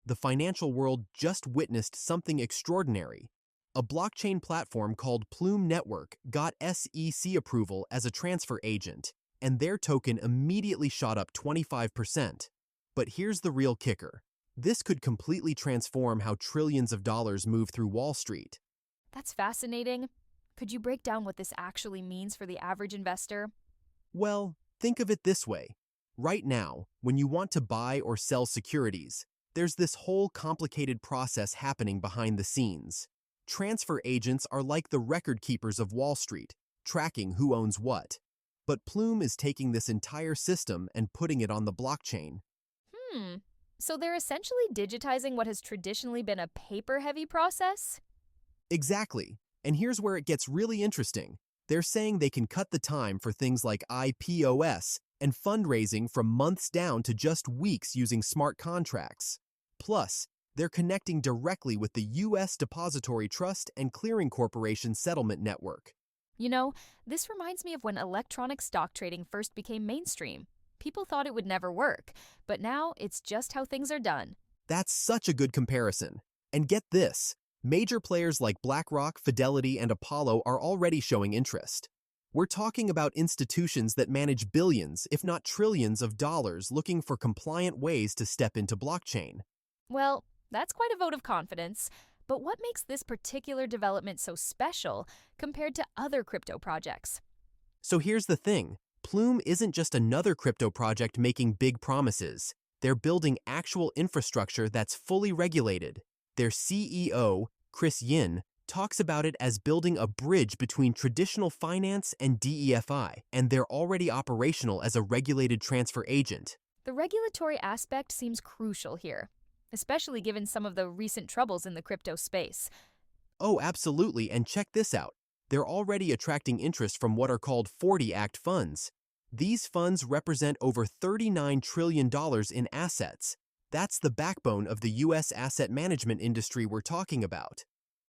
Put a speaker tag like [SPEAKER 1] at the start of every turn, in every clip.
[SPEAKER 1] the financial world just witnessed something extraordinary. A blockchain platform called Plume Network got SEC approval as a transfer agent, and their token immediately shot up 25%. But here's the real kicker. This could completely transform how trillions of dollars move through Wall Street.
[SPEAKER 2] That's fascinating. Could you break down what this actually means for the average investor?
[SPEAKER 1] Well, think of it this way. Right now, when you want to buy or sell securities, there's this whole complicated process happening behind the scenes. Transfer agents are like the record keepers of Wall Street, tracking who owns what. But Plume is taking this entire system and putting it on the blockchain.
[SPEAKER 2] So they're essentially digitizing what has traditionally been a paper-heavy process?
[SPEAKER 1] Exactly. And here's where it gets really interesting. They're saying they can cut the time for things like IPOs and fundraising from months down to just weeks using smart contracts. Plus, they're connecting directly with the U.S. Depository Trust and Clearing Corporation settlement network.
[SPEAKER 2] You know, this reminds me of when electronic stock trading first became mainstream. People thought it would never work, but now it's just how things are done.
[SPEAKER 1] That's such a good comparison. And get this, major players like BlackRock, Fidelity, and Apollo are already showing interest. We're talking about institutions that manage billions, if not trillions of dollars looking for compliant ways to step into blockchain.
[SPEAKER 2] Well, that's quite a vote of confidence. But what makes this particular development so special compared to other crypto projects?
[SPEAKER 1] So here's the thing. Plume isn't just another crypto project making big promises. They're building actual infrastructure that's fully regulated. Their CEO, Chris Yin, talks about it as building a bridge between traditional finance and DeFi, and they're already operational as a regulated transfer agent.
[SPEAKER 2] The regulatory aspect seems crucial here, especially given some of the recent troubles in the crypto space.
[SPEAKER 1] Oh, absolutely, and check this out. They're already attracting interest from what are called 40 Act funds. These funds represent over $39 trillion in assets. That's the backbone of the U.S. asset management industry we're talking about.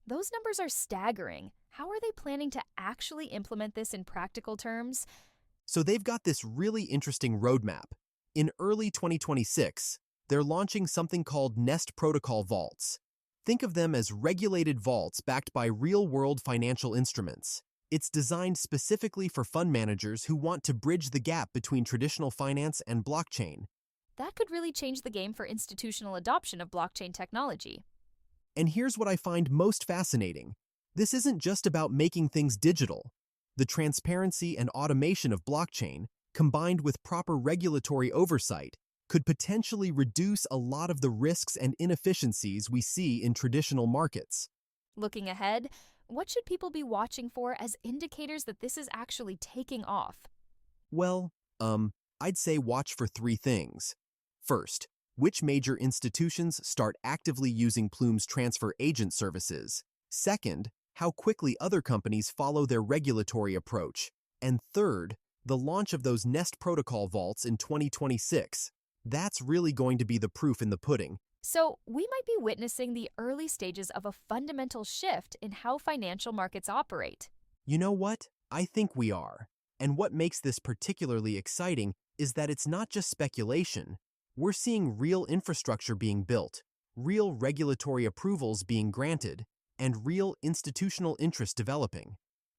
[SPEAKER 2] Those numbers are staggering. How are they planning to actually implement this in practical terms?
[SPEAKER 1] So they've got this really interesting roadmap. In early 2026, they're launching something called Nest Protocol Vaults. Think of them as regulated vaults backed by real-world financial instruments. It's designed specifically for fund managers who want to bridge the gap between traditional finance and blockchain.
[SPEAKER 2] That could really change the game for institutional adoption of blockchain technology.
[SPEAKER 1] And here's what I find most fascinating. This isn't just about making things digital. The transparency and automation of blockchain, combined with proper regulatory oversight, could potentially reduce a lot of the risks and inefficiencies we see in traditional markets.
[SPEAKER 2] Looking ahead, what should people be watching for as indicators that this is actually taking off?
[SPEAKER 1] Well, I'd say watch for three things. First, which major institutions start actively using Plume's transfer agent services? Second, how quickly other companies follow their regulatory approach. And third, the launch of those Nest Protocol vaults in 2026. That's really going to be the proof in the pudding.
[SPEAKER 2] So, we might be witnessing the early stages of a fundamental shift in how financial markets operate.
[SPEAKER 1] You know what? I think we are. And what makes this particularly exciting is that it's not just speculation. We're seeing real infrastructure being built, real regulatory approvals being granted, and real institutional interest developing.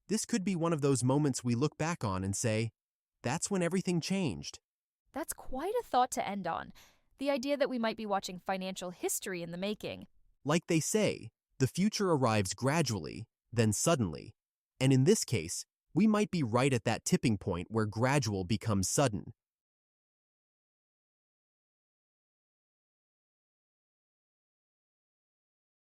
[SPEAKER 1] This could be one of those moments we look back on and say, that's when everything changed.
[SPEAKER 2] That's quite a thought to end on. The idea that we might be watching financial history in the making.
[SPEAKER 1] Like they say, the future arrives gradually, then suddenly. And in this case, we might be right at that tipping point where gradual becomes sudden.